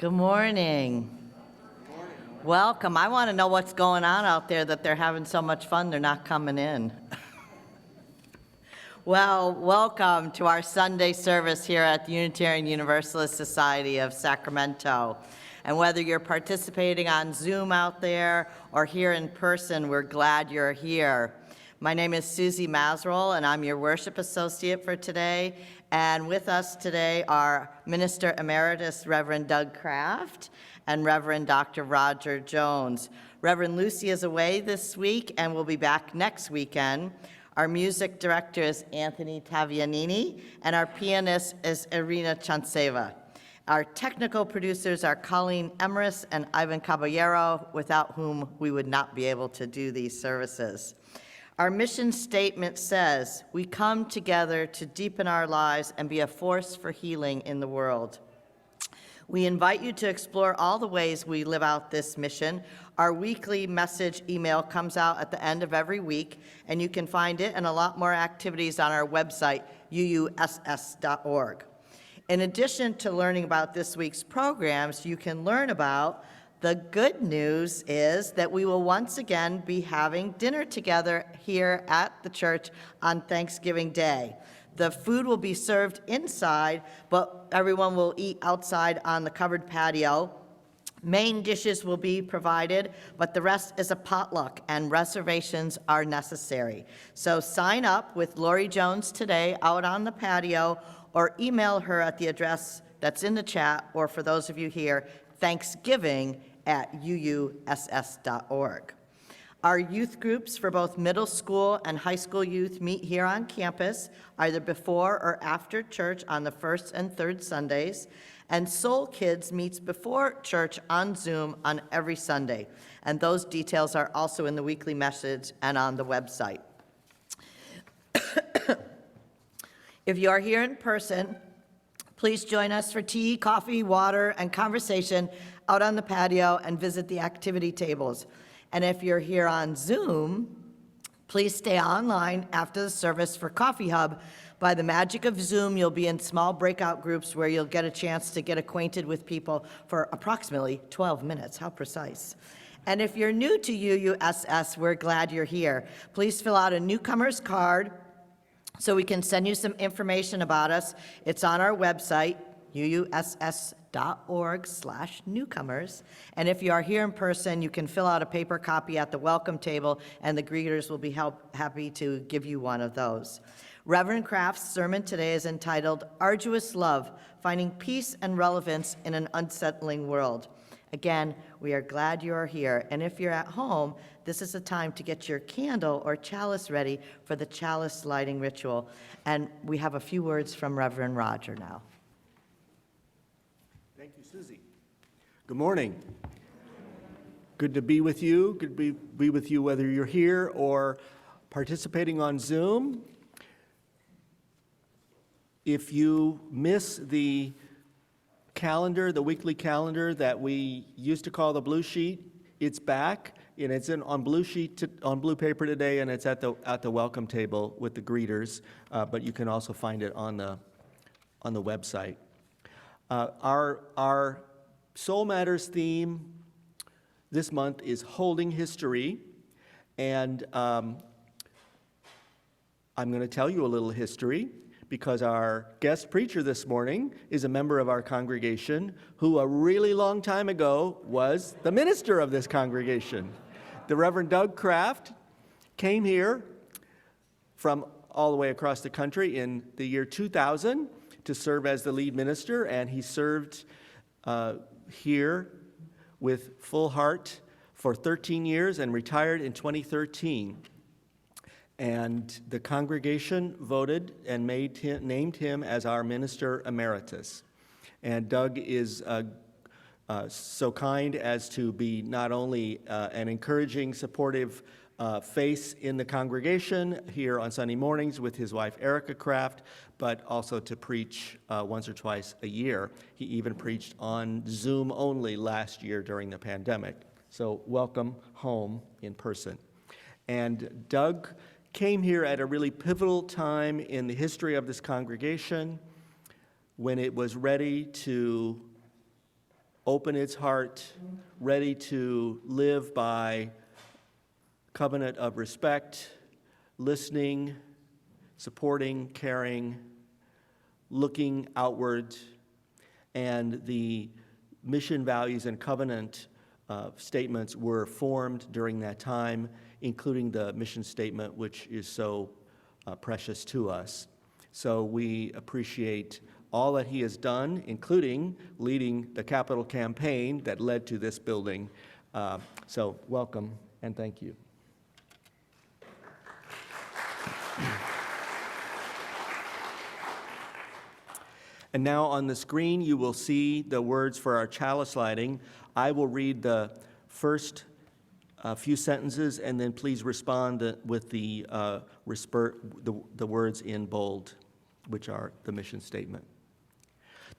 Good morning. Welcome. I want to know what's going on out there that they're having so much fun they're not coming in. Well, welcome to our Sunday service here at the Unitarian Universalist Society of Sacramento. And whether you're participating on Zoom out there or here in person, we're glad you're here. My name is Suzy Mazrolle, and I'm your worship associate for today. And with us today are Minister Emeritus Reverend Doug Kraft and Reverend Dr. Roger Jones. Reverend Lucy is away this week and will be back next weekend. Our music director is Anthony Tavianini, and our pianist is Irina Tchantceva. Our technical producers are Colleen Emeritus and Ivan Caballero, without whom we would not be able to do these services. Our mission statement says, we come together to deepen our lives and be a force for healing in the world. We invite you to explore all the ways we live out this mission. Our weekly message email comes out at the end of every week, and you can find it and a lot more activities on our website, UUSS.org. In addition to learning about this week's programs, you can learn about the good news is that we will once again be having dinner together here at the church on Thanksgiving Day. The food will be served inside, but everyone will eat outside on the covered patio. Main dishes will be provided, but the rest is a potluck, and reservations are necessary. So sign up with Lori Jones today out on the patio, or email her at the address that's in the chat, or for those of you here, thanksgiving@uuss.org. Our youth groups for both middle school and high school youth meet here on campus, either before or after church on the first and third Sundays, and Soul Kids meets before church on Zoom on every Sunday. And those details are also in the weekly message and on the website. If you are here in person, please join us for tea, coffee, water, and conversation out on the patio and visit the activity tables. And if you're here on Zoom, please stay online after the service for Coffee Hub. By the magic of Zoom, you'll be in small breakout groups where you'll get a chance to get acquainted with people for approximately 12 minutes. How precise. And if you're new to UUSS, we're glad you're here. Please fill out a newcomer's card so we can send you some information about us. It's on our website, uuss.org/newcomers. And if you are here in person, you can fill out a paper copy at the welcome table, and the greeters will be happy to give you one of those. Reverend Kraft's sermon today is entitled, Arduous Love, Finding Peace and Relevance in an Unsettling World. Again, we are glad you are here, and if you're at home, this is a time to get your candle or chalice ready for the chalice lighting ritual. And we have a few words from Reverend Roger now. Thank you, Suzy. Good morning. Good to be with you. Good to be with you whether you're here or participating on Zoom. If you miss the calendar, the weekly calendar that we used to call the blue sheet, it's back, and it's on blue sheet on blue paper today, and it's at the welcome table with the greeters. But you can also find it on the website. Our Soul Matters theme this month is holding history, and I'm going to tell you a little history, because our guest preacher this morning is a member of our congregation who a really long time ago was the minister of this congregation. The Reverend Doug Kraft came here from all the way across the country in the year 2000 to serve as the lead minister, and he served here with full heart for 13 years and retired in 2013. And the congregation voted and named him as our Minister Emeritus. And Doug is so kind as to be not only an encouraging, supportive face in the congregation here on Sunday mornings with his wife Erika Kraft, but also to preach once or twice a year. He even preached on Zoom only last year during the pandemic. So welcome home in person. And Doug came here at a really pivotal time in the history of this congregation when it was ready to open its heart, ready to live by covenant of respect, listening, supporting, caring, looking outward, and the mission, values, and covenant statements were formed during that time, including the mission statement, which is so precious to us. So we appreciate all that he has done, including leading the capital campaign that led to this building. So welcome and thank you. And now on the screen, you will see the words for our chalice lighting. I will read the first few sentences, and then please respond with the words in bold, which are the mission statement.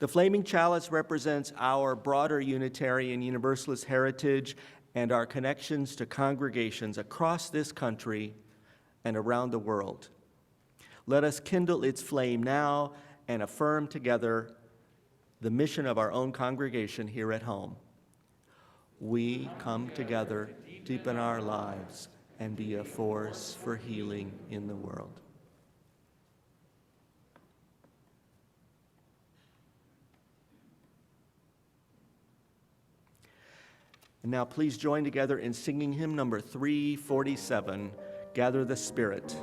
The flaming chalice represents our broader Unitarian Universalist heritage and our connections to congregations across this country and around the world. Let us kindle its flame now and affirm together the mission of our own congregation here at home. We come together, deepen our lives, and be a force for healing in the world. And now please join together in singing hymn number 347, Gather the Spirit.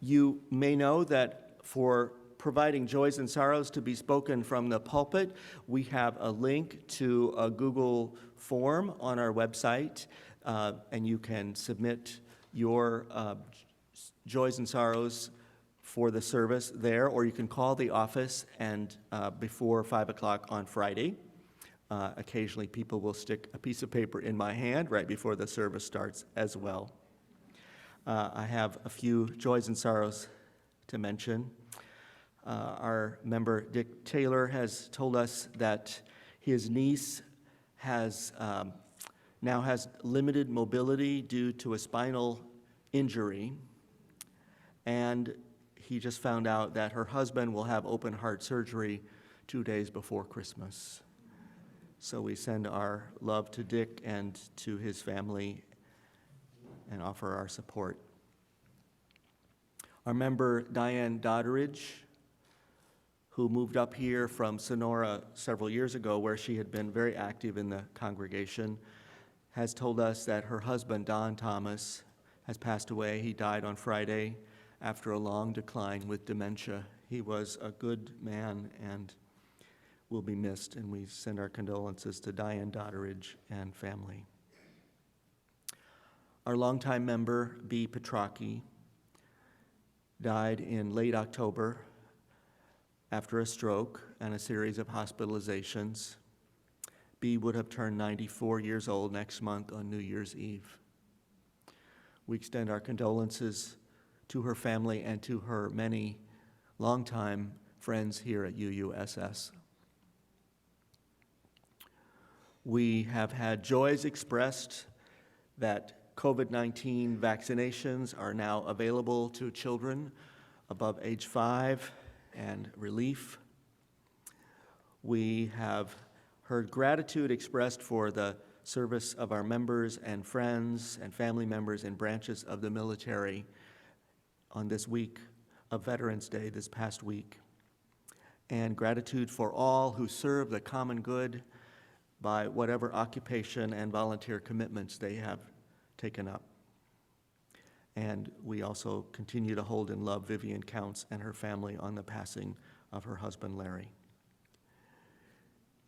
You may know that for providing joys and sorrows to be spoken from the pulpit, we have a link to a Google form on our website, and you can submit your joys and sorrows for the service there, or you can call the office and before 5 o'clock on Friday. Occasionally people will stick a piece of paper in my hand right before the service starts as well. I have a few joys and sorrows to mention. Our member Dick Taylor has told us that his niece has now has limited mobility due to a spinal injury, and he just found out that her husband will have open heart surgery 2 days before Christmas. So we send our love to Dick and to his family and offer our support. Our member Diane Dodderidge, who moved up here from Sonora several years ago, where she had been very active in the congregation, has told us that her husband, Don Thomas, has passed away. He died on Friday after a long decline with dementia. He was a good man and will be missed, and we send our condolences to Diane Dodderidge and family. Our longtime member, B. Petrocchi, died in late October after a stroke and a series of hospitalizations. B would have turned 94 years old next month on New Year's Eve. We extend our condolences to her family and to her many longtime friends here at UUSS. We have had joys expressed that COVID-19 vaccinations are now available to children above age 5 and relief. We have heard gratitude expressed for the service of our members and friends and family members in branches of the military on this week of Veterans Day, this past week, and gratitude for all who serve the common good by whatever occupation and volunteer commitments they have taken up. And we also continue to hold in love Vivian Counts and her family on the passing of her husband, Larry.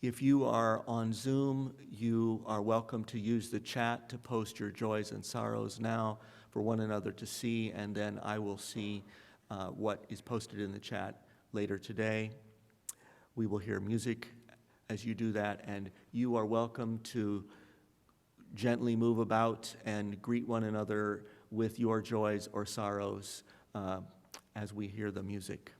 If you are on Zoom, you are welcome to use the chat to post your joys and sorrows now for one another to see, and then I will see what is posted in the chat later today. We will hear music as you do that, and you are welcome to gently move about and greet one another with your joys or sorrows as we hear the music.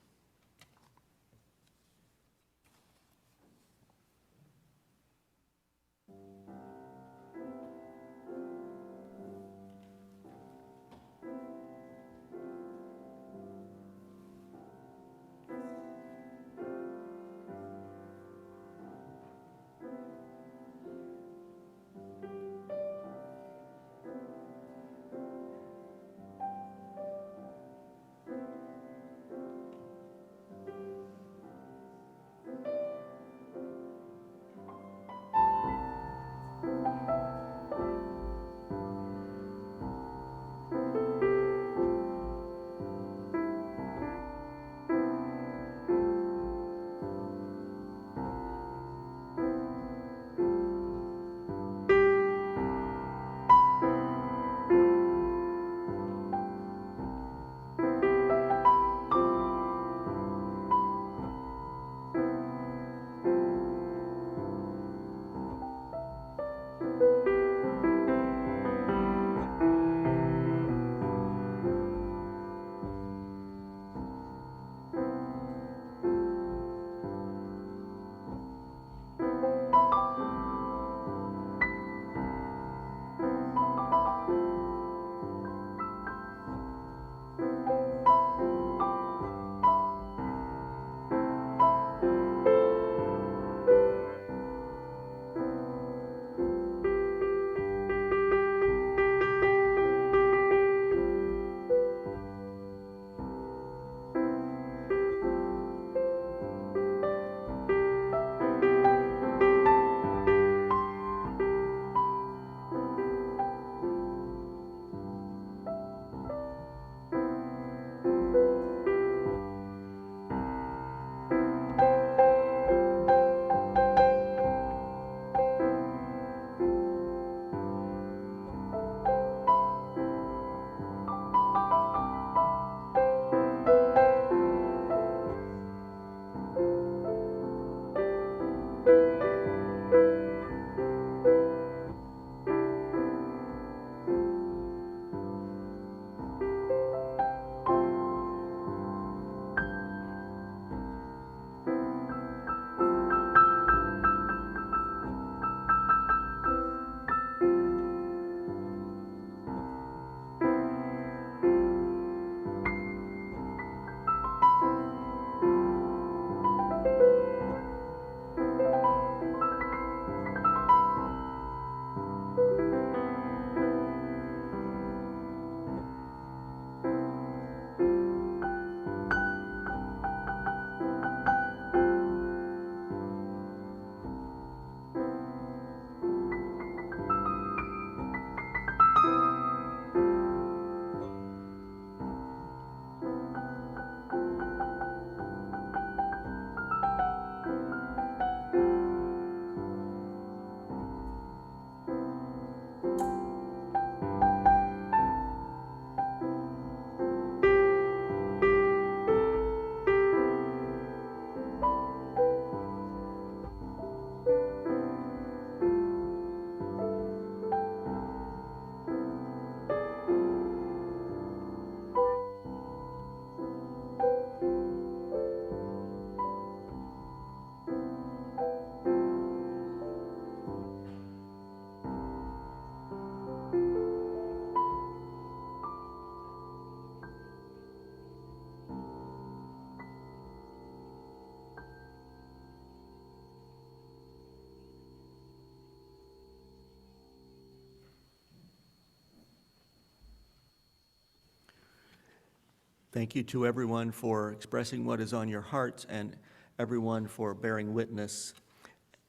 Thank you to everyone for expressing what is on your hearts and everyone for bearing witness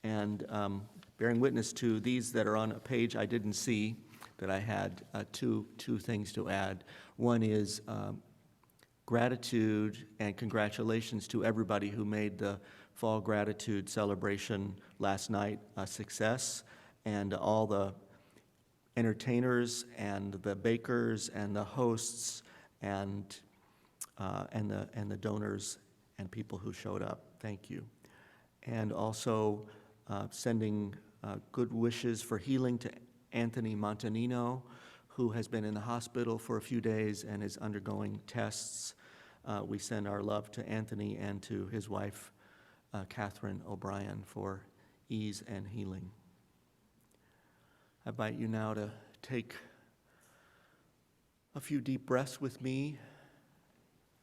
and bearing witness to these that are on a page I didn't see, that I had two things to add. One is gratitude and congratulations to everybody who made the Fall Gratitude celebration last night a success, and all the entertainers and the bakers and the hosts and the donors and people who showed up. Thank you. And also sending good wishes for healing to Anthony Montanino, who has been in the hospital for a few days and is undergoing tests. We send our love to Anthony and to his wife, Catherine O'Brien, for ease and healing. I invite you now to take a few deep breaths with me,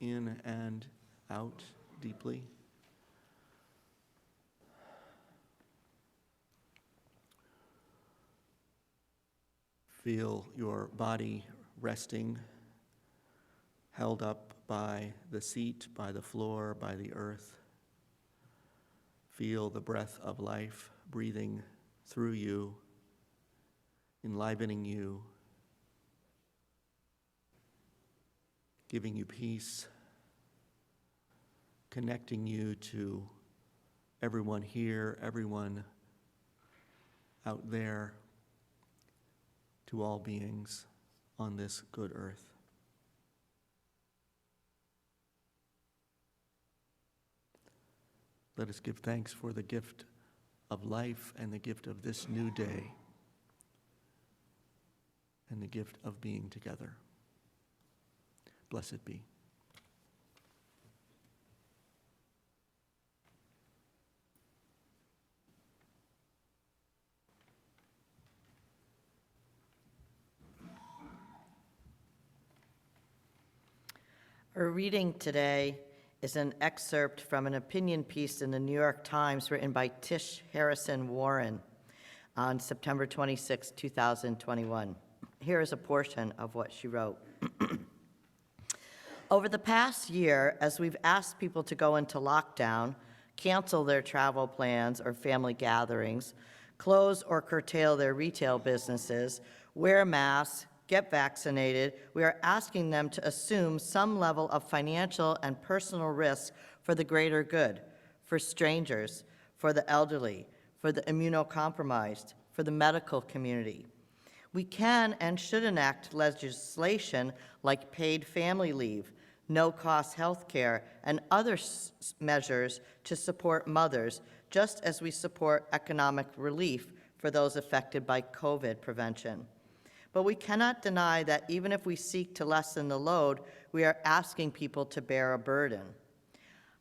in and out deeply. Feel your body resting, held up by the seat, by the floor, by the earth. Feel the breath of life breathing through you, enlivening you, giving you peace, connecting you to everyone here, everyone out there, to all beings on this good earth. Let us give thanks for the gift of life and the gift of this new day and the gift of being together. Blessed be. Our reading today is an excerpt from an opinion piece in the New York Times written by Tish Harrison Warren on September 26, 2021. Here is a portion of what she wrote. Over the past year, as we've asked people to go into lockdown, cancel their travel plans or family gatherings, close or curtail their retail businesses, wear masks, get vaccinated, we are asking them to assume some level of financial and personal risk for the greater good, for strangers, for the elderly, for the immunocompromised, for the medical community. We can and should enact legislation like paid family leave, no-cost health care, and other measures to support mothers, just as we support economic relief for those affected by COVID prevention. But we cannot deny that even if we seek to lessen the load, we are asking people to bear a burden.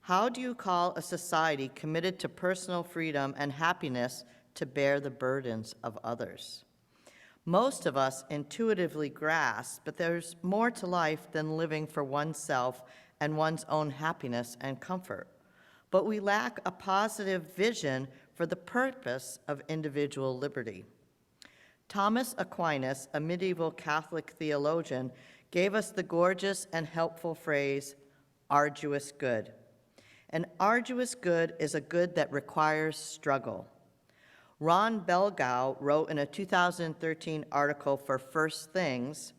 How do you call a society committed to personal freedom and happiness to bear the burdens of others? Most of us intuitively grasp that there's more to life than living for oneself and one's own happiness and comfort. But we lack a positive vision for the purpose of individual liberty. Thomas Aquinas, a medieval Catholic theologian, gave us the gorgeous and helpful phrase, arduous good. An arduous good is a good that requires struggle. Ron Belgau wrote in a 2013 article for First Things,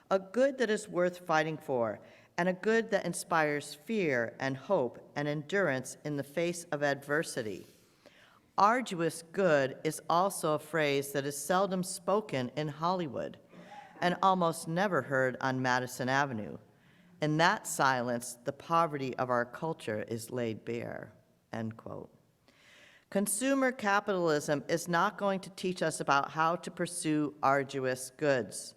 a good that is worth fighting for, and a good that inspires fear and hope and endurance in the face of adversity. Arduous good is also a phrase that is seldom spoken in Hollywood and almost never heard on Madison Avenue. In that silence, the poverty of our culture is laid bare, end quote. Consumer capitalism is not going to teach us about how to pursue arduous goods,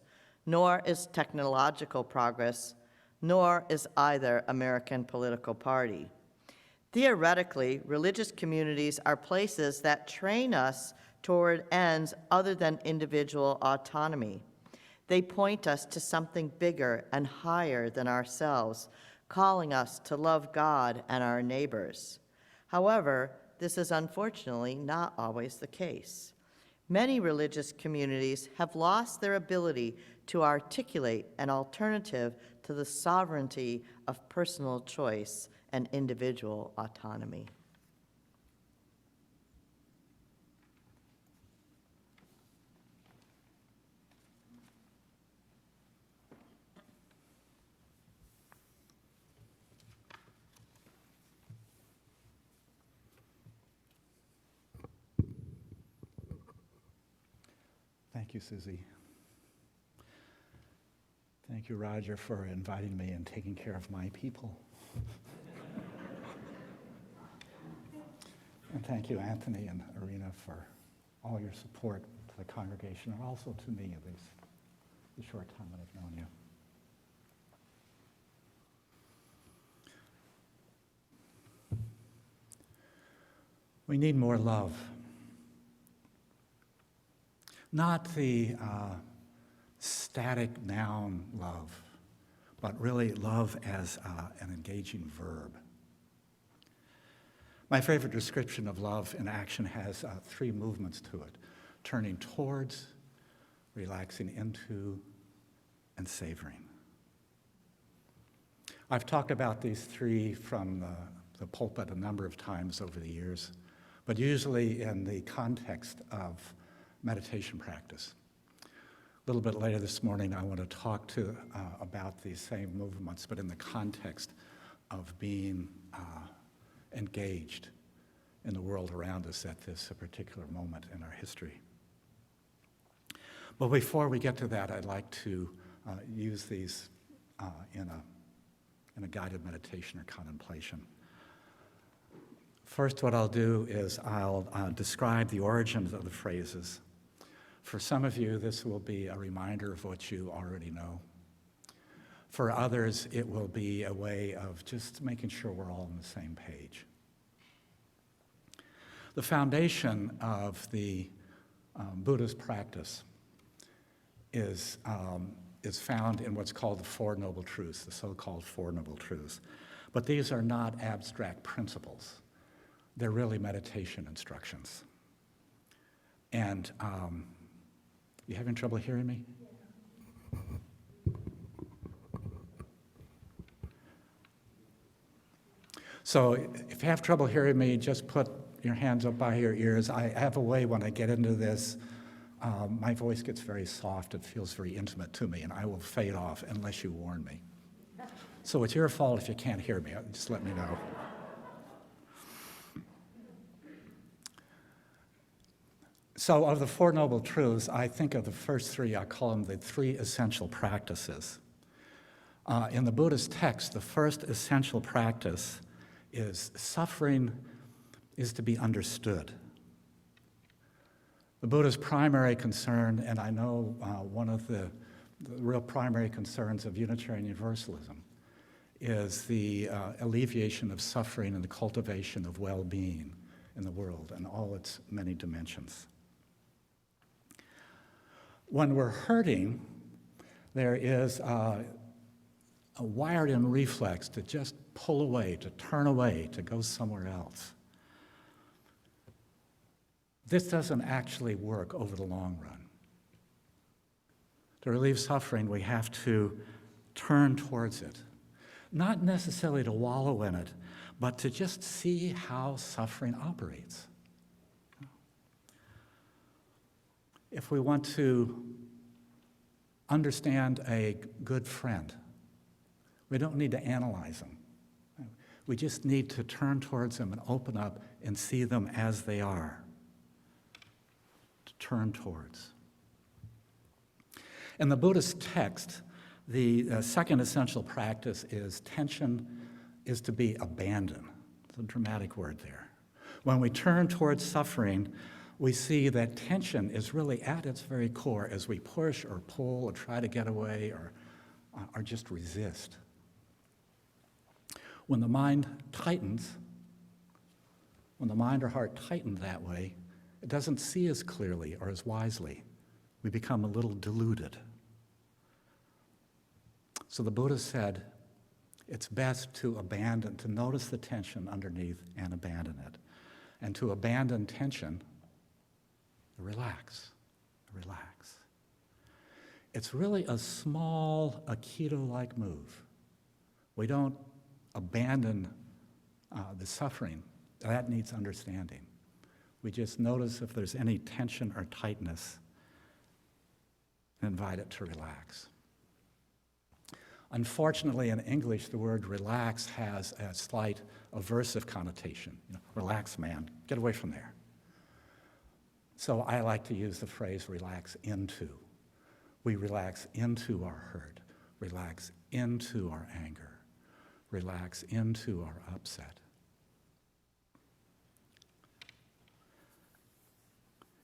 nor is technological progress, nor is either American political party. Theoretically, religious communities are places that train us toward ends other than individual autonomy. They point us to something bigger and higher than ourselves, calling us to love God and our neighbors. However, this is unfortunately not always the case. Many religious communities have lost their ability to articulate an alternative to the sovereignty of personal choice and individual autonomy. Thank you, Suzy. Thank you, Roger, for inviting me and taking care of my people. And thank you, Anthony and Irina, for all your support to the congregation, and also to me, at least, the short time that I've known you. We need more love. Not the static noun love, but really love as an engaging verb. My favorite description of love in action has 3 movements to it: turning towards, relaxing into, and savoring. I've talked about these 3 from the pulpit a number of times over the years, but usually in the context of meditation practice. A little bit later this morning, I want to talk about these same movements, but in the context of being engaged in the world around us at this particular moment in our history. But before we get to that, I'd like to use these in a guided meditation or contemplation. First, what I'll do is I'll describe the origins of the phrases. For some of you, this will be a reminder of what you already know. For others, it will be a way of just making sure we're all on the same page. The foundation of the Buddhist practice is found in what's called the Four Noble Truths, the so-called Four Noble Truths. But these are not abstract principles. They're really meditation instructions. And you having trouble hearing me? So if you have trouble hearing me, just put your hands up by your ears. I have a way when I get into this, my voice gets very soft. It feels very intimate to me, and I will fade off unless you warn me. So it's your fault if you can't hear me. Just let me know. So of the Four Noble Truths, I think of the first 3, I call them the 3 essential practices. In the Buddhist text, the first essential practice is suffering is to be understood. The Buddha's primary concern, and I know one of the real primary concerns of Unitarian Universalism, is the alleviation of suffering and the cultivation of well-being in the world and all its many dimensions. When we're hurting, there is a wired-in reflex to just pull away, to turn away, to go somewhere else. This doesn't actually work over the long run. To relieve suffering, we have to turn towards it. Not necessarily to wallow in it, but to just see how suffering operates. If we want to understand a good friend, we don't need to analyze them. We just need to turn towards them and open up and see them as they are. To turn towards. In the Buddhist text, the second essential practice is tension is to be abandoned. It's a dramatic word there. When we turn towards suffering, we see that tension is really at its very core as we push or pull or try to get away or just resist. When the mind tightens, when the mind or heart tighten that way, it doesn't see as clearly or as wisely. We become a little deluded. So the Buddha said, it's best to abandon, to notice the tension underneath and abandon it. And to abandon tension relax, relax. It's really a small Aikido-like move. We don't abandon the suffering. That needs understanding. We just notice if there's any tension or tightness and invite it to relax. Unfortunately, in English, the word relax has a slight aversive connotation. Relax, man, get away from there. So I like to use the phrase relax into. We relax into our hurt, relax into our anger, relax into our upset.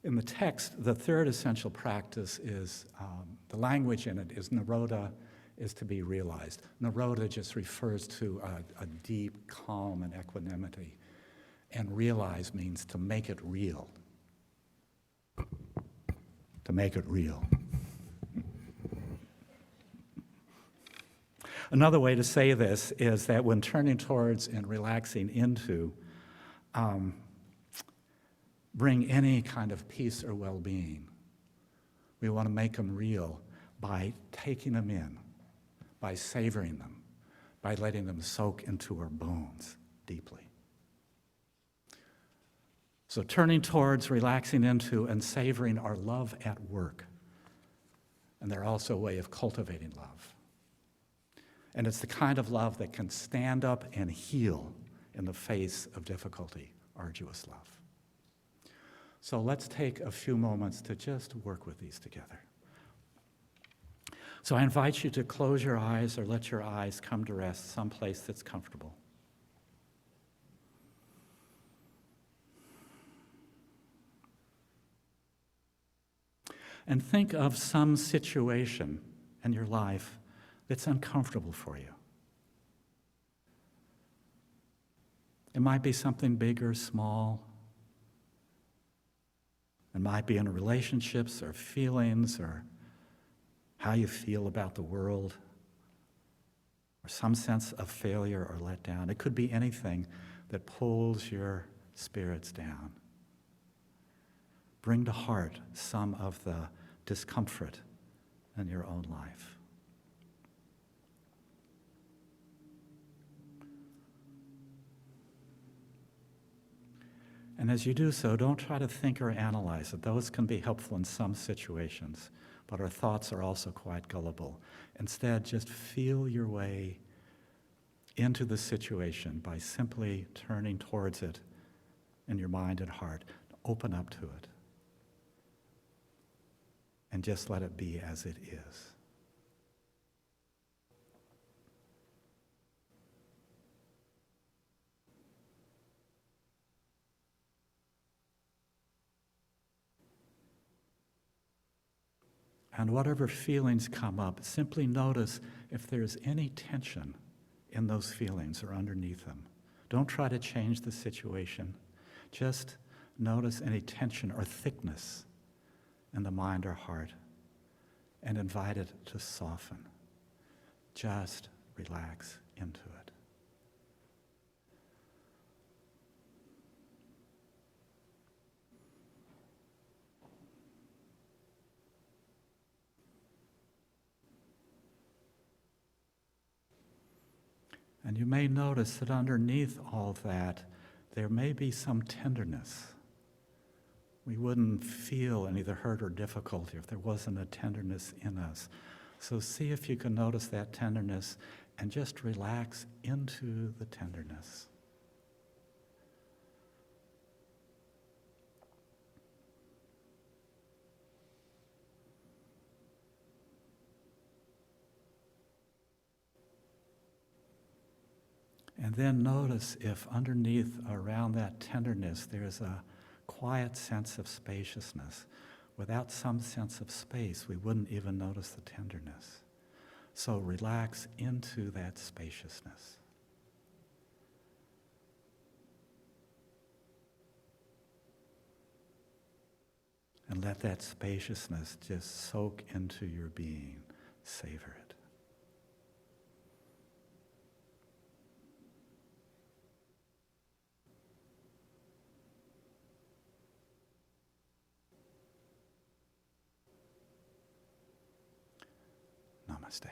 In the text, the third essential practice is, the language in it is Naroda is to be realized. Naroda just refers to a deep calm and equanimity, and realize means to make it real. To make it real. Another way to say this is that when turning towards and relaxing into, bring any kind of peace or well-being. We want to make them real by taking them in, by savoring them, by letting them soak into our bones deeply. So turning towards, relaxing into, and savoring our love at work. And they're also a way of cultivating love. And it's the kind of love that can stand up and heal in the face of difficulty, arduous love. So let's take a few moments to just work with these together. So I invite you to close your eyes or let your eyes come to rest someplace that's comfortable. And think of some situation in your life that's uncomfortable for you. It might be something big or small. It might be in relationships or feelings or how you feel about the world or some sense of failure or letdown. It could be anything that pulls your spirits down. Bring to heart some of the discomfort in your own life. And as you do so, don't try to think or analyze it. Those can be helpful in some situations, but our thoughts are also quite gullible. Instead, just feel your way into the situation by simply turning towards it in your mind and heart. Open up to it. And just let it be as it is. And whatever feelings come up, simply notice if there's any tension in those feelings or underneath them. Don't try to change the situation. Just notice any tension or thickness in the mind or heart and invite it to soften. Just relax into it. And you may notice that underneath all that, there may be some tenderness. We wouldn't feel any of the hurt or difficulty if there wasn't a tenderness in us. So see if you can notice that tenderness and just relax into the tenderness. And then notice if underneath, around that tenderness, there's a quiet sense of spaciousness. Without some sense of space, we wouldn't even notice the tenderness. So relax into that spaciousness. And let that spaciousness just soak into your being. Savor it. Namaste.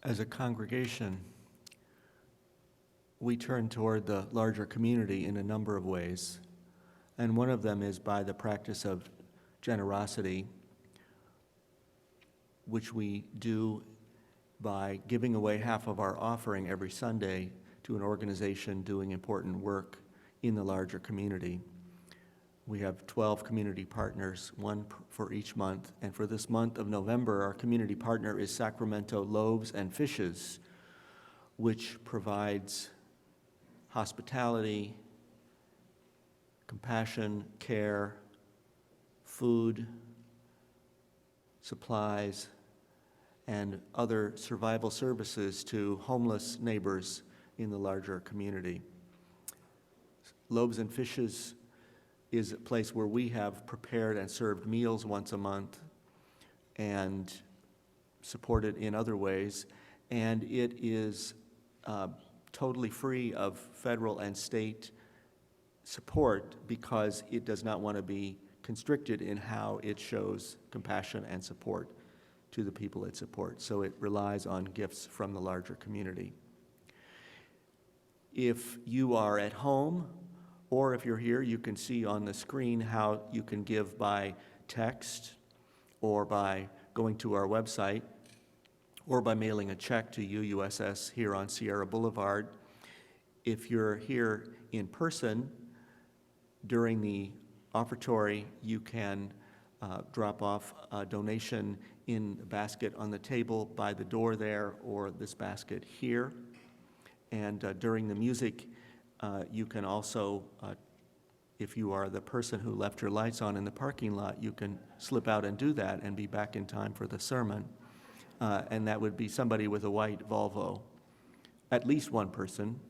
As a congregation, we turn toward the larger community in a number of ways, and one of them is by the practice of generosity, which we do by giving away half of our offering every Sunday to an organization doing important work in the larger community. We have 12 community partners, one for each month, and for this month of November, our community partner is Sacramento Loaves and Fishes, which provides hospitality, compassion, care, food, supplies, and other survival services to homeless neighbors in the larger community. Loaves and Fishes is a place where we have prepared and served meals once a month and supported in other ways, and it is totally free of federal and state support because it does not want to be constricted in how it shows compassion and support to the people it supports. So it relies on gifts from the larger community. If you are at home, or if you're here, you can see on the screen how you can give by text, or by going to our website, or by mailing a check to UUSS here on Sierra Boulevard. If you're here in person, during the offertory, you can drop off a donation in a basket on the table by the door there, or this basket here. And during the music, you can also, if you are the person who left your lights on in the parking lot, you can slip out and do that and be back in time for the sermon. And that would be somebody with a white Volvo, at least one person.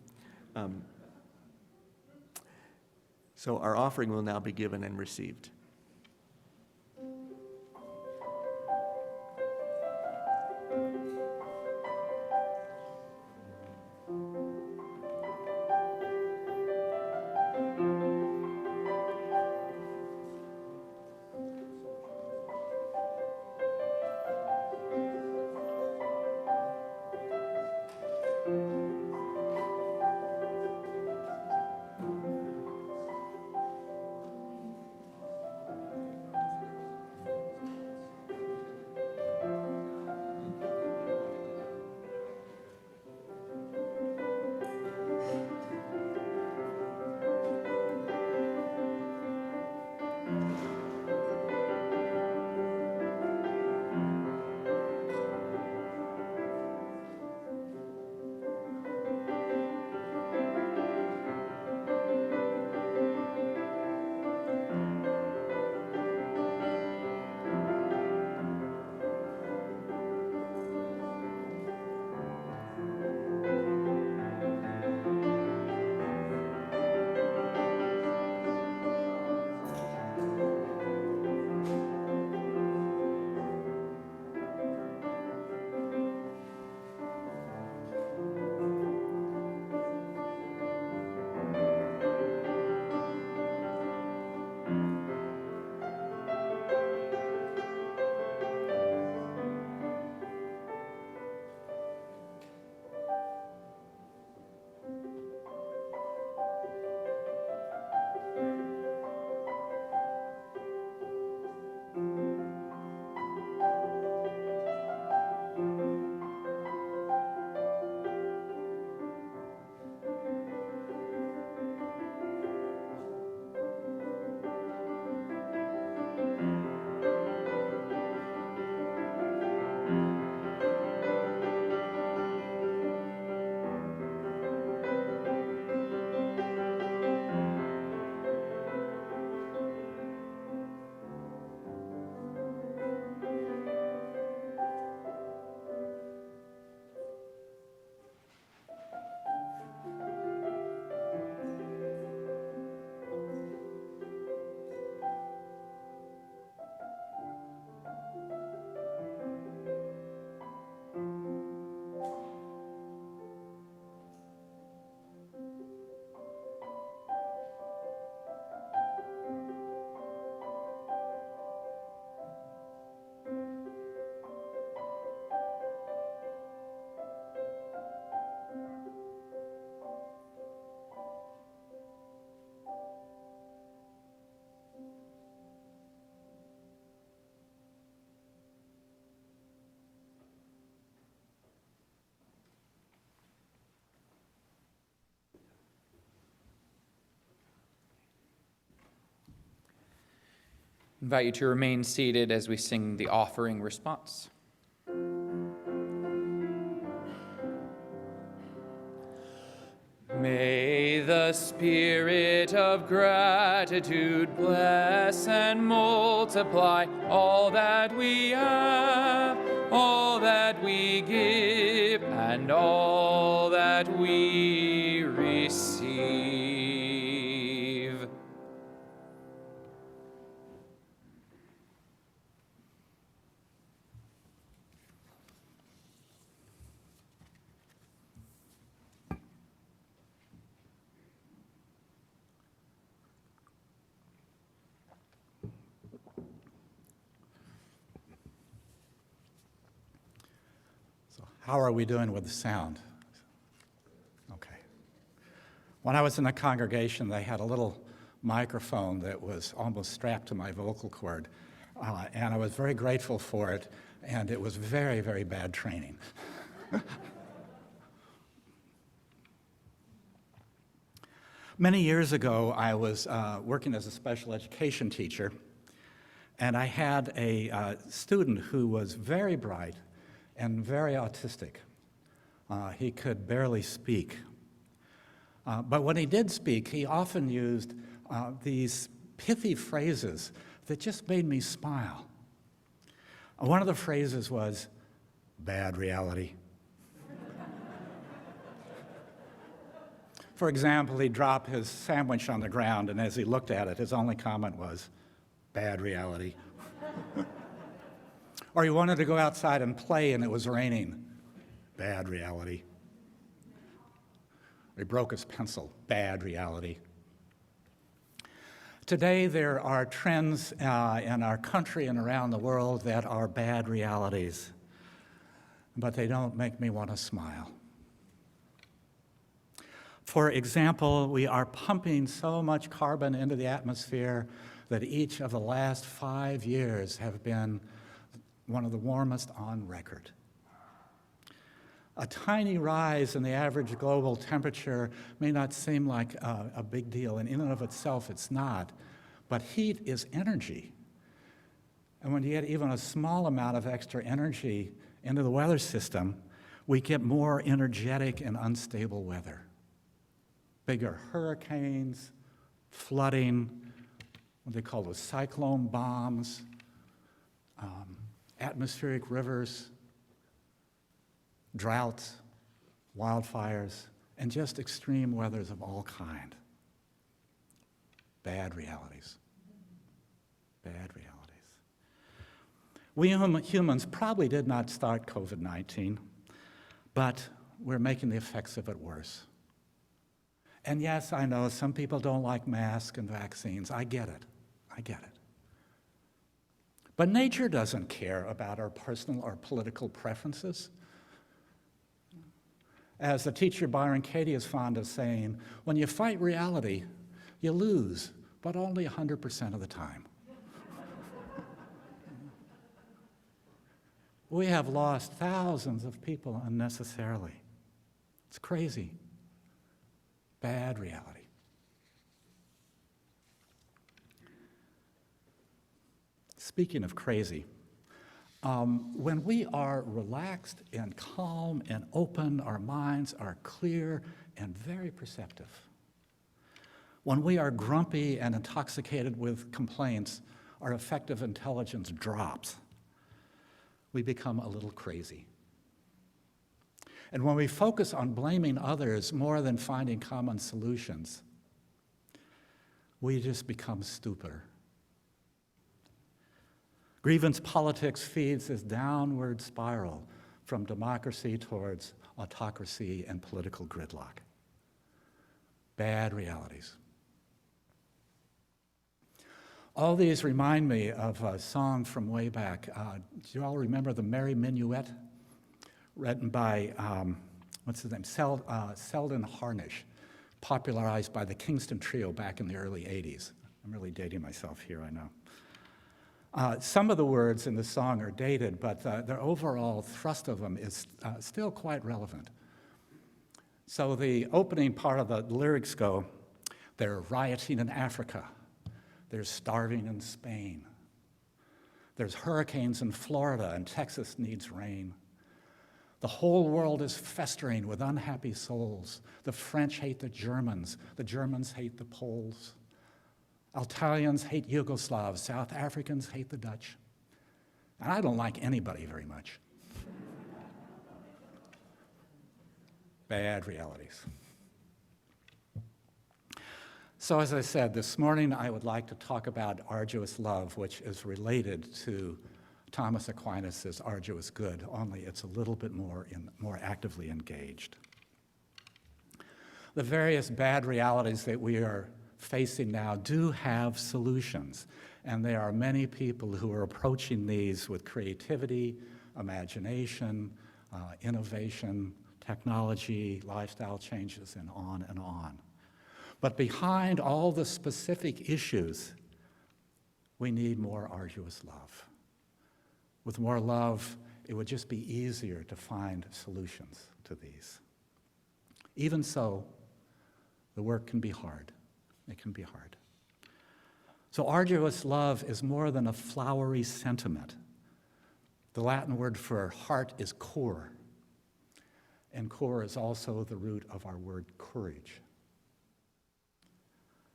So our offering will now be given and received. invite you to remain seated as we sing the offering response. May the spirit of gratitude bless and multiply all that we have, all that we give, and all that we receive. How are we doing with the sound? Okay. When I was in the congregation, they had a little microphone that was almost strapped to my vocal cord, and I was very grateful for it, and it was very, very bad training. Many years ago, I was working as a special education teacher, and I had a student who was very bright and very autistic. He could barely speak. But when he did speak, he often used these pithy phrases that just made me smile. One of the phrases was, "bad reality." For example, he'd drop his sandwich on the ground, and as he looked at it, his only comment was, "bad reality." Or he wanted to go outside and play and it was raining. Bad reality. Or he broke his pencil. Bad reality. Today there are trends in our country and around the world that are bad realities, but they don't make me want to smile. For example, we are pumping so much carbon into the atmosphere that each of the last 5 years have been one of the warmest on record. A tiny rise in the average global temperature may not seem like a big deal, and in and of itself it's not, but heat is energy. And when you get even a small amount of extra energy into the weather system, we get more energetic and unstable weather. Bigger hurricanes, flooding, what they call those cyclone bombs, atmospheric rivers, droughts, wildfires, and just extreme weathers of all kind. Bad realities. Bad realities. We humans probably did not start COVID-19, but we're making the effects of it worse. And yes, I know some people don't like masks and vaccines. I get it. I get it. But nature doesn't care about our personal or political preferences. As the teacher Byron Katie is fond of saying, when you fight reality, you lose, but only 100% of the time. We have lost thousands of people unnecessarily. It's crazy. Bad reality. Speaking of crazy, when we are relaxed and calm and open, our minds are clear and very perceptive. When we are grumpy and intoxicated with complaints, our effective intelligence drops. We become a little crazy. And when we focus on blaming others more than finding common solutions, we just become stupider. Grievance politics feeds this downward spiral from democracy towards autocracy and political gridlock. Bad realities. All these remind me of a song from way back. Do you all remember the Merry Minuet? Written by, what's his name? Selden Harnish, popularized by the Kingston Trio back in the early 80s. I'm really dating myself here, I know. Some of the words in the song are dated, but their overall thrust of them is still quite relevant. So the opening part of the lyrics go, they're rioting in Africa, they're starving in Spain, There's hurricanes in Florida, and Texas needs rain. The whole world is festering with unhappy souls. The French hate the Germans hate the Poles. Italians hate Yugoslavs, South Africans hate the Dutch. And I don't like anybody very much. Bad realities. So as I said, this morning I would like to talk about Arduous Love, which is related to Thomas Aquinas' Arduous Good, only it's a little bit more actively engaged. The various bad realities that we are facing now do have solutions, and there are many people who are approaching these with creativity, imagination, innovation, technology, lifestyle changes, and on and on. But behind all the specific issues, we need more arduous love. With more love, it would just be easier to find solutions to these. Even so, the work can be hard. It can be hard. So arduous love is more than a flowery sentiment. The Latin word for heart is cor, and cor is also the root of our word courage.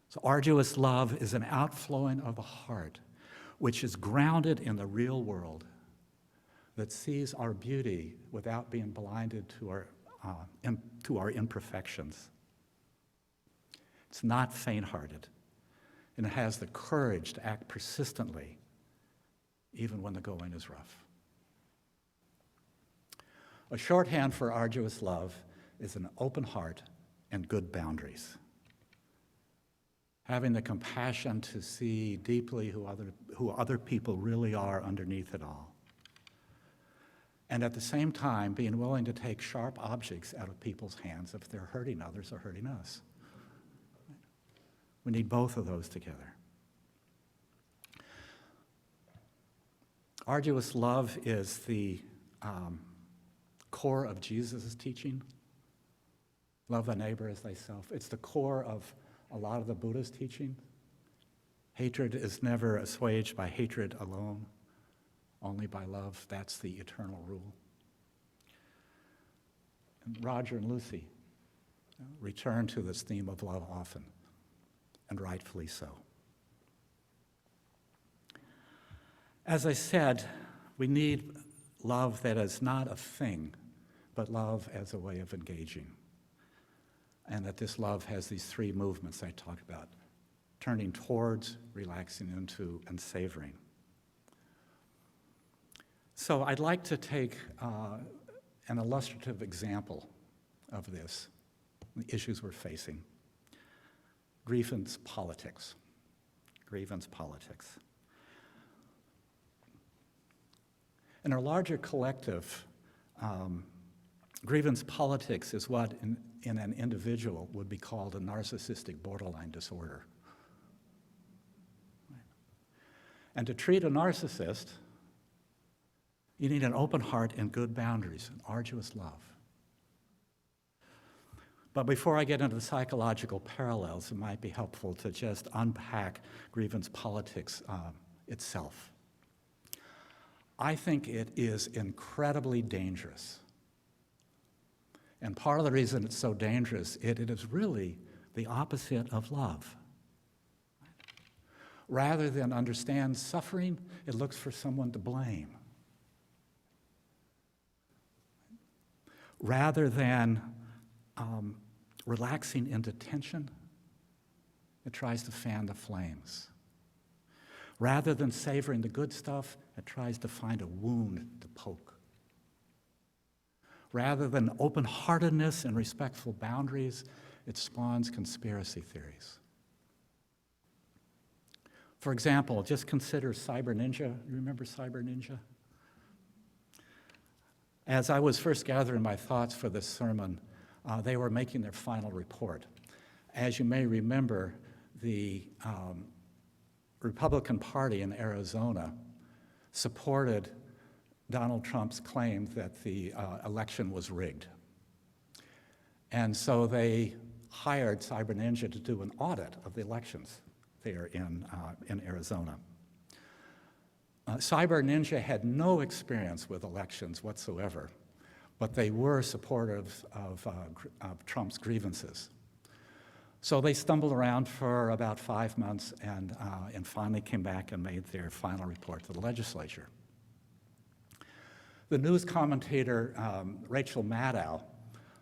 So arduous love is an outflowing of the heart, which is grounded in the real world, that sees our beauty without being blinded to our imperfections. It's not faint-hearted, and it has the courage to act persistently, even when the going is rough. A shorthand for arduous love is an open heart and good boundaries. Having the compassion to see deeply who other people really are underneath it all. And at the same time, being willing to take sharp objects out of people's hands if they're hurting others or hurting us. We need both of those together. Arduous love is the core of Jesus' teaching. Love thy neighbor as thyself. It's the core of a lot of the Buddhist teaching. Hatred is never assuaged by hatred alone, only by love. That's the eternal rule. And Roger and Lucy return to this theme of love often, and rightfully so. As I said, we need love that is not a thing, but love as a way of engaging. And that this love has these three movements I talked about: turning towards, relaxing into, and savoring. So I'd like to take an illustrative example of this, the issues we're facing. Grievance politics. Grievance politics. In our larger collective, grievance politics is what in an individual would be called a narcissistic borderline disorder. And to treat a narcissist, you need an open heart and good boundaries, and arduous love. But before I get into the psychological parallels, it might be helpful to just unpack grievance politics itself. I think it is incredibly dangerous. And part of the reason it's so dangerous, it is really the opposite of love. Rather than understand suffering, it looks for someone to blame. Rather than relaxing into tension, it tries to fan the flames. Rather than savoring the good stuff, it tries to find a wound to poke. Rather than open-heartedness and respectful boundaries, it spawns conspiracy theories. For example, just consider Cyber Ninja. You remember Cyber Ninja? As I was first gathering my thoughts for this sermon, they were making their final report. As you may remember, the Republican Party in Arizona supported Donald Trump's claim that the election was rigged. And so they hired Cyber Ninja to do an audit of the elections there in Arizona. Cyber Ninja had no experience with elections whatsoever, but they were supportive of Trump's grievances. So they stumbled around for about 5 months and finally came back and made their final report to the legislature. The news commentator, Rachel Maddow,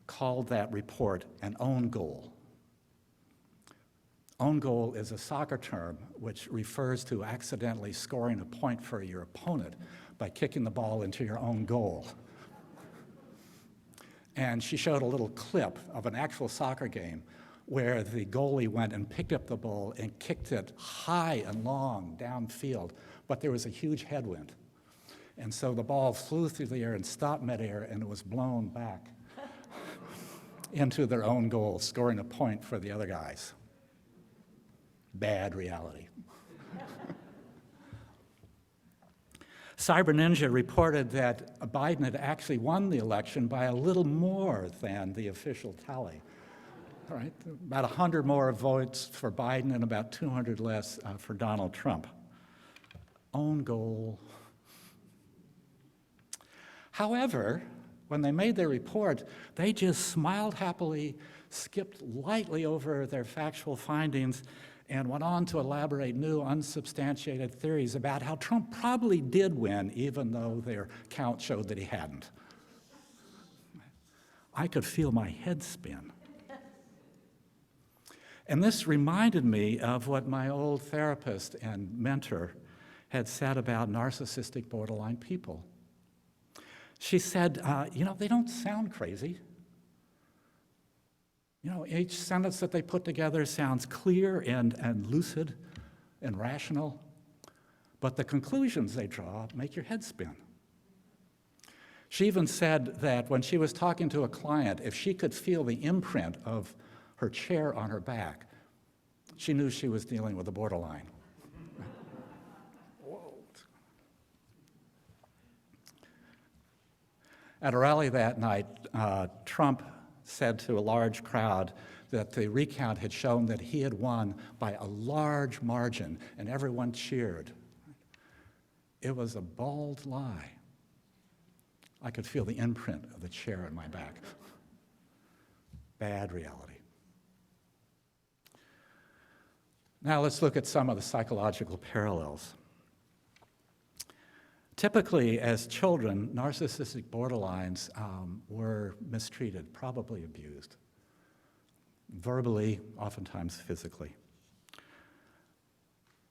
called that report an own goal. Own goal is a soccer term which refers to accidentally scoring a point for your opponent by kicking the ball into your own goal. And she showed a little clip of an actual soccer game where the goalie went and picked up the ball and kicked it high and long downfield, but there was a huge headwind. And so the ball flew through the air and stopped midair, and it was blown back into their own goal, scoring a point for the other guys. Bad reality. Cyber Ninja reported that Biden had actually won the election by a little more than the official tally. All right, about 100 more votes for Biden and about 200 less for Donald Trump. Own goal. However, when they made their report, they just smiled happily, skipped lightly over their factual findings, and went on to elaborate new unsubstantiated theories about how Trump probably did win, even though their count showed that he hadn't. I could feel my head spin. And this reminded me of what my old therapist and mentor had said about narcissistic borderline people. She said, they don't sound crazy. Each sentence that they put together sounds clear and lucid and rational, but the conclusions they draw make your head spin. She even said that when she was talking to a client, if she could feel the imprint of her chair on her back, she knew she was dealing with a borderline. Whoa. At a rally that night, Trump said to a large crowd that the recount had shown that he had won by a large margin, and everyone cheered. It was a bald lie. I could feel the imprint of the chair on my back. Bad reality. Now let's look at some of the psychological parallels. Typically, as children, narcissistic borderlines were mistreated, probably abused, verbally, oftentimes physically.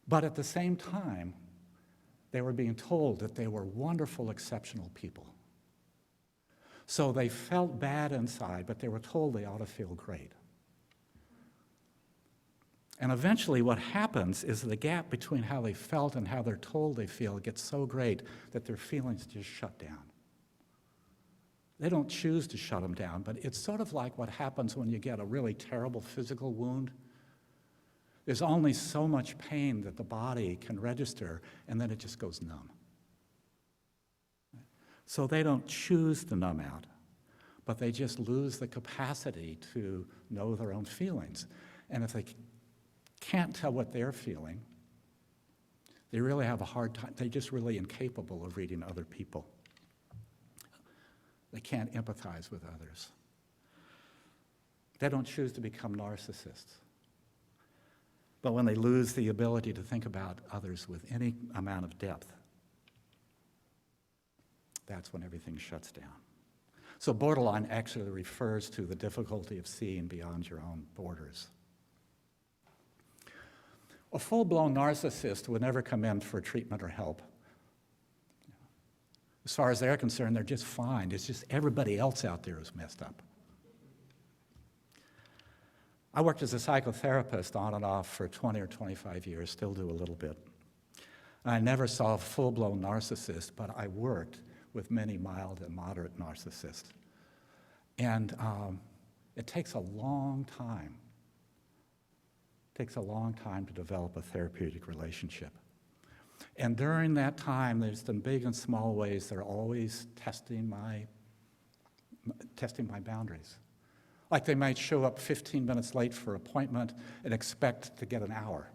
But at the same time, they were being told that they were wonderful, exceptional people. So they felt bad inside, but they were told they ought to feel great. And eventually what happens is the gap between how they felt and how they're told they feel gets so great that their feelings just shut down. They don't choose to shut them down, but it's sort of like what happens when you get a really terrible physical wound. There's only so much pain that the body can register, and then it just goes numb. So they don't choose to numb out, but they just lose the capacity to know their own feelings. And if they can't tell what they're feeling, they really have a hard time. They're just really incapable of reading other people. They can't empathize with others. They don't choose to become narcissists. But when they lose the ability to think about others with any amount of depth, that's when everything shuts down. So borderline actually refers to the difficulty of seeing beyond your own borders. A full-blown narcissist would never come in for treatment or help. As far as they're concerned, they're just fine. It's just everybody else out there is messed up. I worked as a psychotherapist on and off for 20 or 25 years, still do a little bit. I never saw a full-blown narcissist, but I worked with many mild and moderate narcissists. And it takes a long time. It takes a long time to develop a therapeutic relationship. And during that time, there's in big and small ways, they're always testing my boundaries. Like they might show up 15 minutes late for an appointment and expect to get an hour.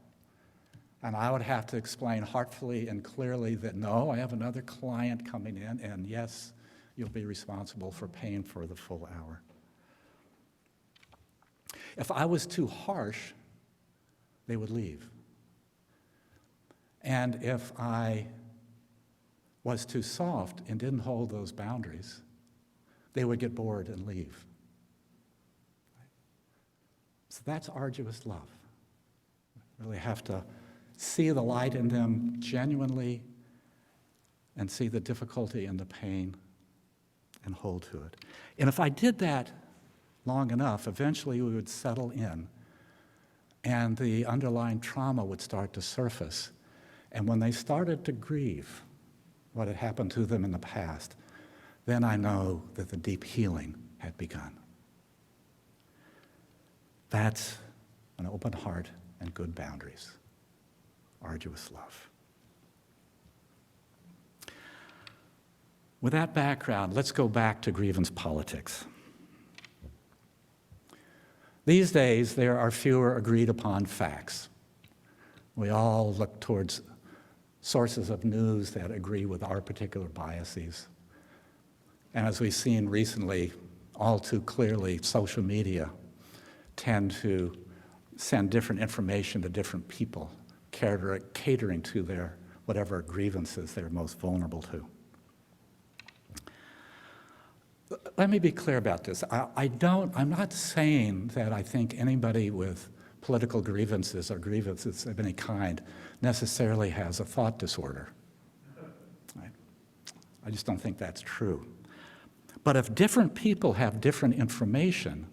And I would have to explain heartfully and clearly that no, I have another client coming in, and yes, you'll be responsible for paying for the full hour. If I was too harsh, they would leave. And if I was too soft and didn't hold those boundaries, they would get bored and leave. So that's arduous love. You really have to see the light in them genuinely and see the difficulty and the pain and hold to it. And if I did that long enough, eventually we would settle in and the underlying trauma would start to surface. And when they started to grieve what had happened to them in the past, then I know that the deep healing had begun. That's an open heart and good boundaries. Arduous love. With that background, let's go back to grievance politics. These days, there are fewer agreed upon facts. We all look towards sources of news that agree with our particular biases. And as we've seen recently, all too clearly, social media tend to send different information to different people, catering to their whatever grievances they're most vulnerable to. Let me be clear about this. I'm not saying that I think anybody with political grievances or grievances of any kind necessarily has a thought disorder. I just don't think that's true. But if different people have different information,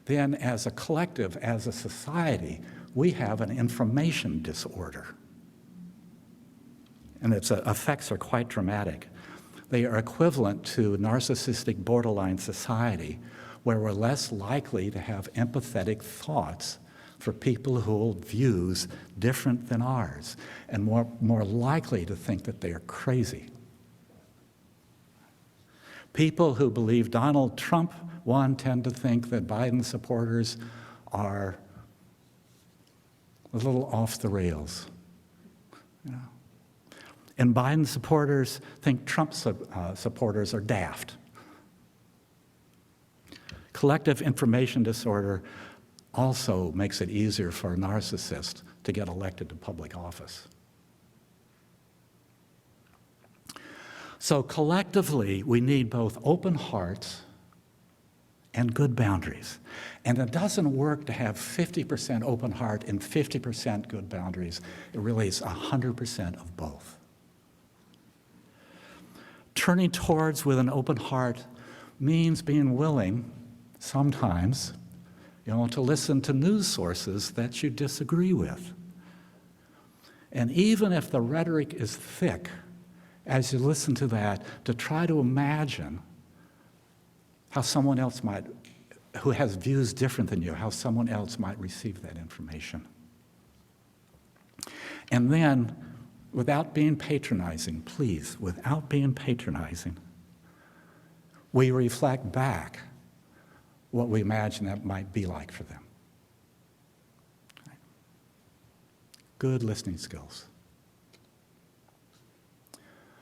then as a collective, as a society, we have an information disorder. And its effects are quite dramatic. They are equivalent to narcissistic borderline society, where we're less likely to have empathetic thoughts for people who hold views different than ours, and more likely to think that they are crazy. People who believe Donald Trump tend to think that Biden supporters are a little off the rails. You know? And Biden supporters think Trump supporters are daft. Collective information disorder also makes it easier for a narcissist to get elected to public office. So collectively, we need both open hearts and good boundaries. And it doesn't work to have 50% open heart and 50% good boundaries. It really is 100% of both. Turning towards with an open heart means being willing, sometimes, to listen to news sources that you disagree with. And even if the rhetoric is thick, as you listen to that, to try to imagine how someone else might, who has views different than you, how someone else might receive that information. And then, without being patronizing, please, without being patronizing, we reflect back what we imagine that might be like for them. Good listening skills.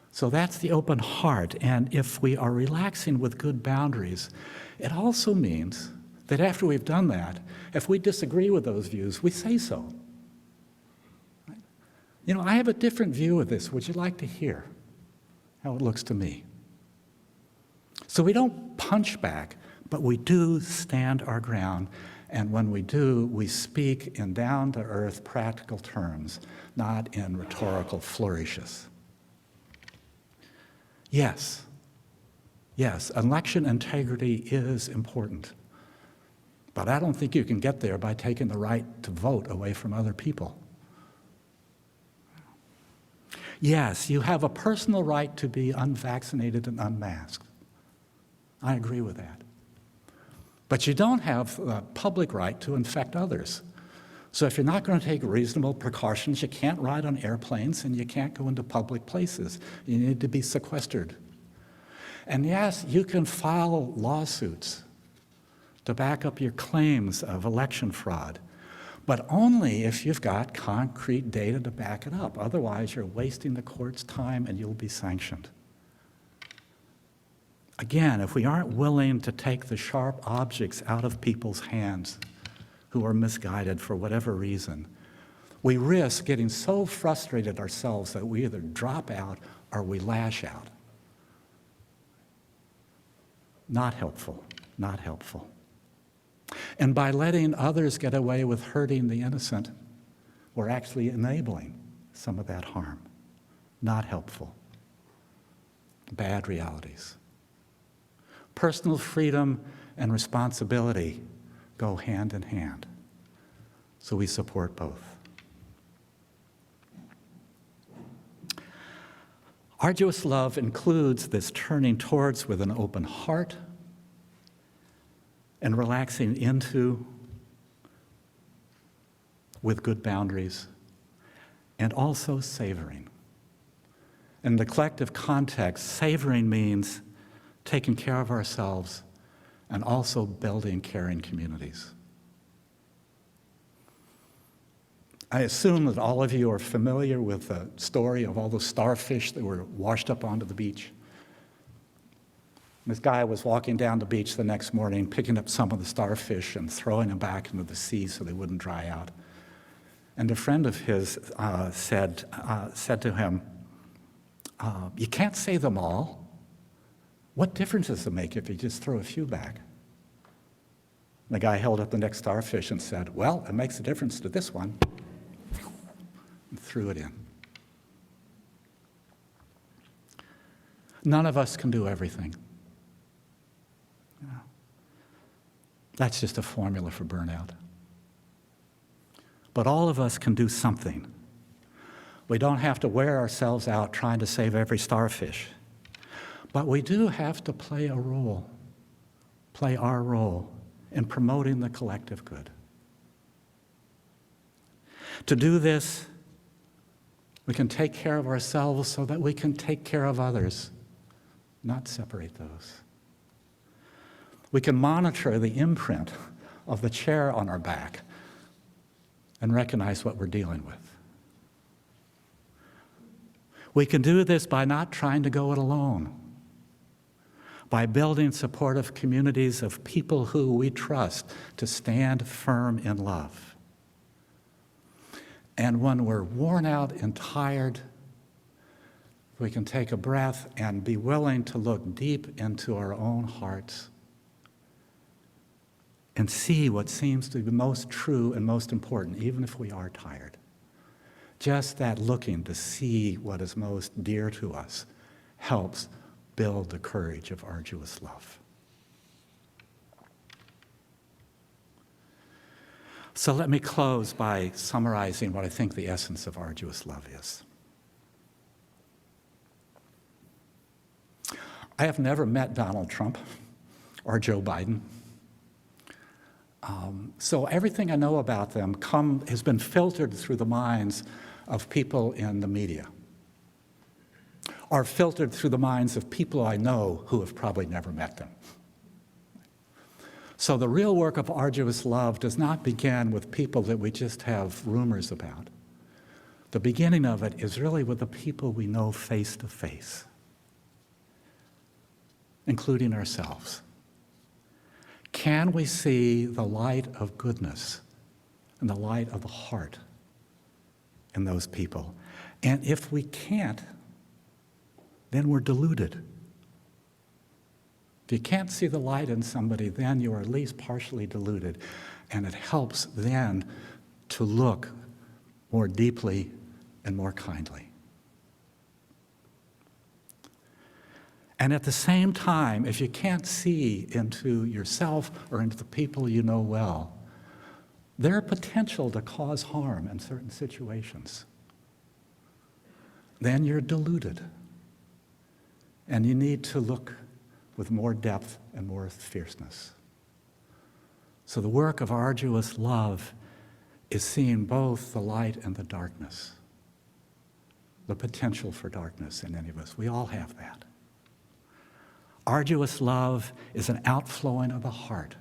So that's the open heart, and if we are relaxing with good boundaries, it also means that after we've done that, if we disagree with those views, we say so. I have a different view of this. Would you like to hear how it looks to me? So we don't punch back, but we do stand our ground, and when we do, we speak in down-to-earth practical terms, not in rhetorical flourishes. Yes, election integrity is important, but I don't think you can get there by taking the right to vote away from other people. Yes, you have a personal right to be unvaccinated and unmasked. I agree with that. But you don't have a public right to infect others. So if you're not going to take reasonable precautions, you can't ride on airplanes and you can't go into public places. You need to be sequestered. And yes, you can file lawsuits to back up your claims of election fraud, but only if you've got concrete data to back it up. Otherwise, you're wasting the court's time and you'll be sanctioned. Again, if we aren't willing to take the sharp objects out of people's hands who are misguided for whatever reason, we risk getting so frustrated ourselves that we either drop out or we lash out. Not helpful, not helpful. And by letting others get away with hurting the innocent, we're actually enabling some of that harm. Not helpful. Bad realities. Personal freedom and responsibility go hand in hand. So we support both. Arduous love includes this turning towards with an open heart and relaxing into with good boundaries, and also savoring. In the collective context, savoring means taking care of ourselves and also building caring communities. I assume that all of you are familiar with the story of all those starfish that were washed up onto the beach. This guy was walking down the beach the next morning, picking up some of the starfish and throwing them back into the sea so they wouldn't dry out. And a friend of his said to him, "You can't save them all. What difference does it make if you just throw a few back?" The guy held up the next starfish and said, "Well, it makes a difference to this one," and threw it in. None of us can do everything. That's just a formula for burnout. But all of us can do something. We don't have to wear ourselves out trying to save every starfish. But we do have to play a role, play our role in promoting the collective good. To do this, we can take care of ourselves so that we can take care of others, not separate those. We can monitor the imprint of the chair on our back and recognize what we're dealing with. We can do this by not trying to go it alone, by building supportive communities of people who we trust to stand firm in love. And when we're worn out and tired, we can take a breath and be willing to look deep into our own hearts and see what seems to be most true and most important, even if we are tired. Just that looking to see what is most dear to us helps build the courage of arduous love. So let me close by summarizing what I think the essence of arduous love is. I have never met Donald Trump or Joe Biden. So everything I know about them has been filtered through the minds of people in the media, or filtered through the minds of people I know who have probably never met them. So the real work of arduous love does not begin with people that we just have rumors about. The beginning of it is really with the people we know face to face, including ourselves. Can we see the light of goodness and the light of the heart in those people? And if we can't, then we're deluded. If you can't see the light in somebody, then you are at least partially deluded. And it helps then to look more deeply and more kindly. And at the same time, if you can't see into yourself or into the people you know well, their potential to cause harm in certain situations, then you're deluded. And you need to look with more depth and more fierceness. So the work of arduous love is seeing both the light and the darkness, the potential for darkness in any of us. We all have that. Arduous love is an outflowing of the heart.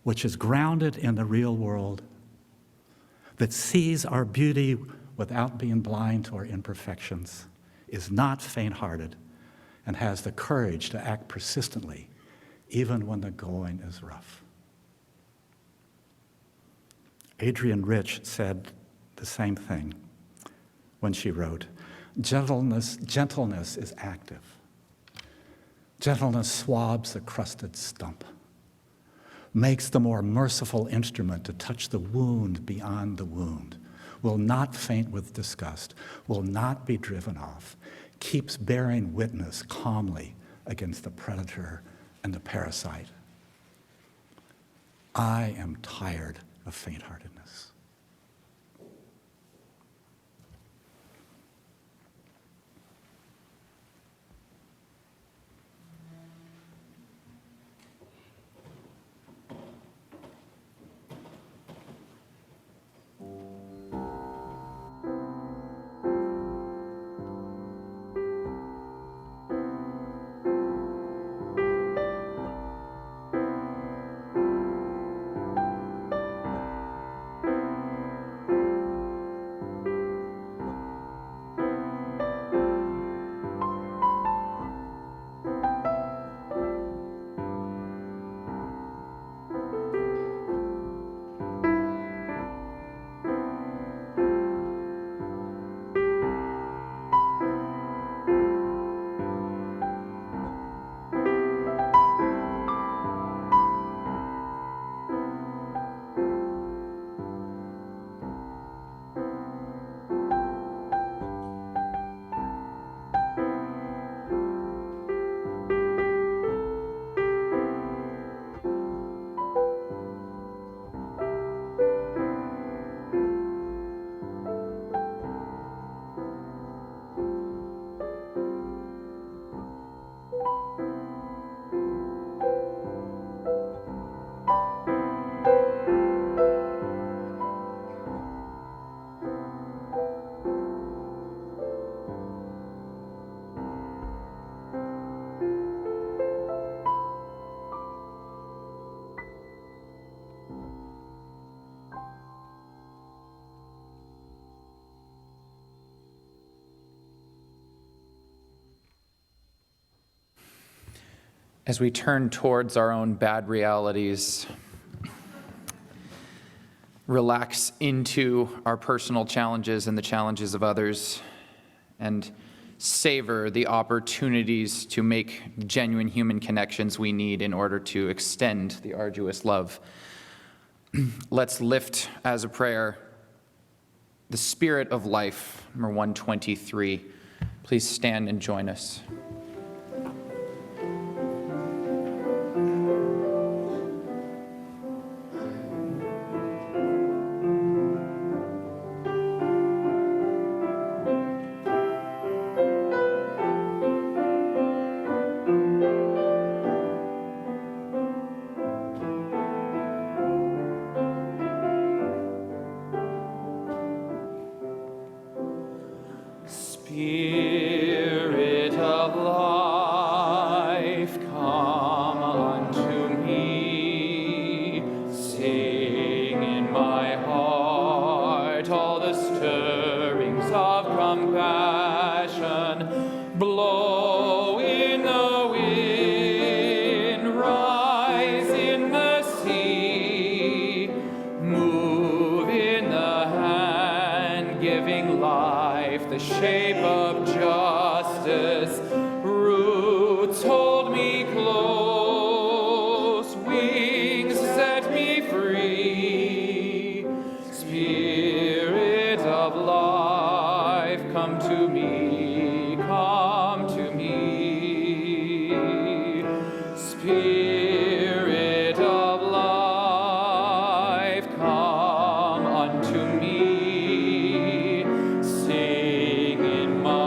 which is grounded in the real world, that sees our beauty without being blind to our imperfections, is not faint-hearted, and has the courage to act persistently, even when the going is rough. Adrienne Rich said the same thing when she wrote, gentleness is active. Gentleness swabs the crusted stump, makes the more merciful instrument to touch the wound beyond the wound, will not faint with disgust, will not be driven off, keeps bearing witness calmly against the predator and the parasite. I am tired of faint-heartedness. As we turn towards our own bad realities, relax into our personal challenges and the challenges of others, and savor the opportunities to make genuine human connections we need in order to extend the arduous love. Let's lift as a prayer the Spirit of Life, number 123. Please stand and join us. Spirit of life, come unto me. Sing in my heart all the stirrings of compassion. Blow in the wind, rise in the sea. Move in the hand, giving life the shape of justice. Roots hold me close, wings set me free. Spirit of life, come to me, come to me. Spirit of life, come unto me. Sing in my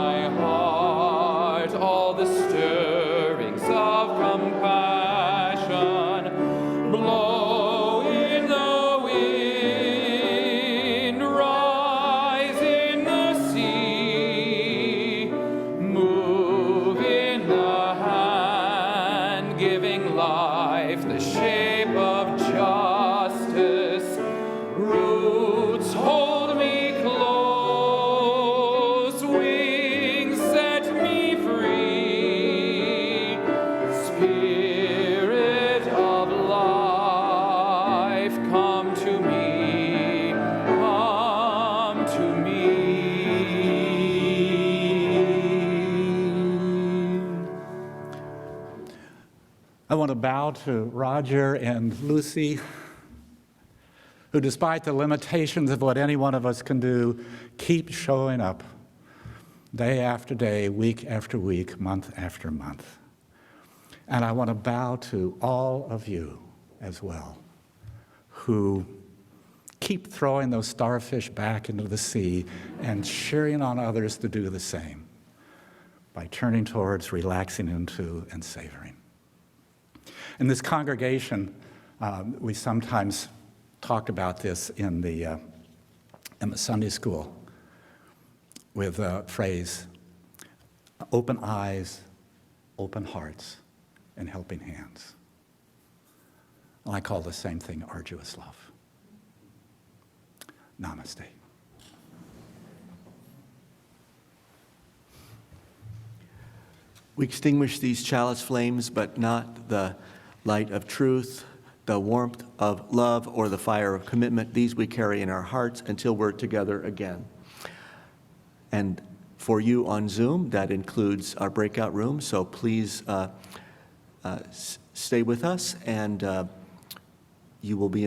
bow to Roger and Lucy, who, despite the limitations of what any one of us can do, keep showing up day after day, week after week, month after month. And I want to bow to all of you as well, who keep throwing those starfish back into the sea and cheering on others to do the same by turning towards, relaxing into, and savoring. In this congregation, we sometimes talked about this in the Sunday school with a phrase, open eyes, open hearts, and helping hands. And I call the same thing arduous love. Namaste. We extinguish these chalice flames, but not the light of truth, the warmth of love, or the fire of commitment. These we carry in our hearts until we're together again. And for you on Zoom, that includes our breakout room, so please stay with us, and you will be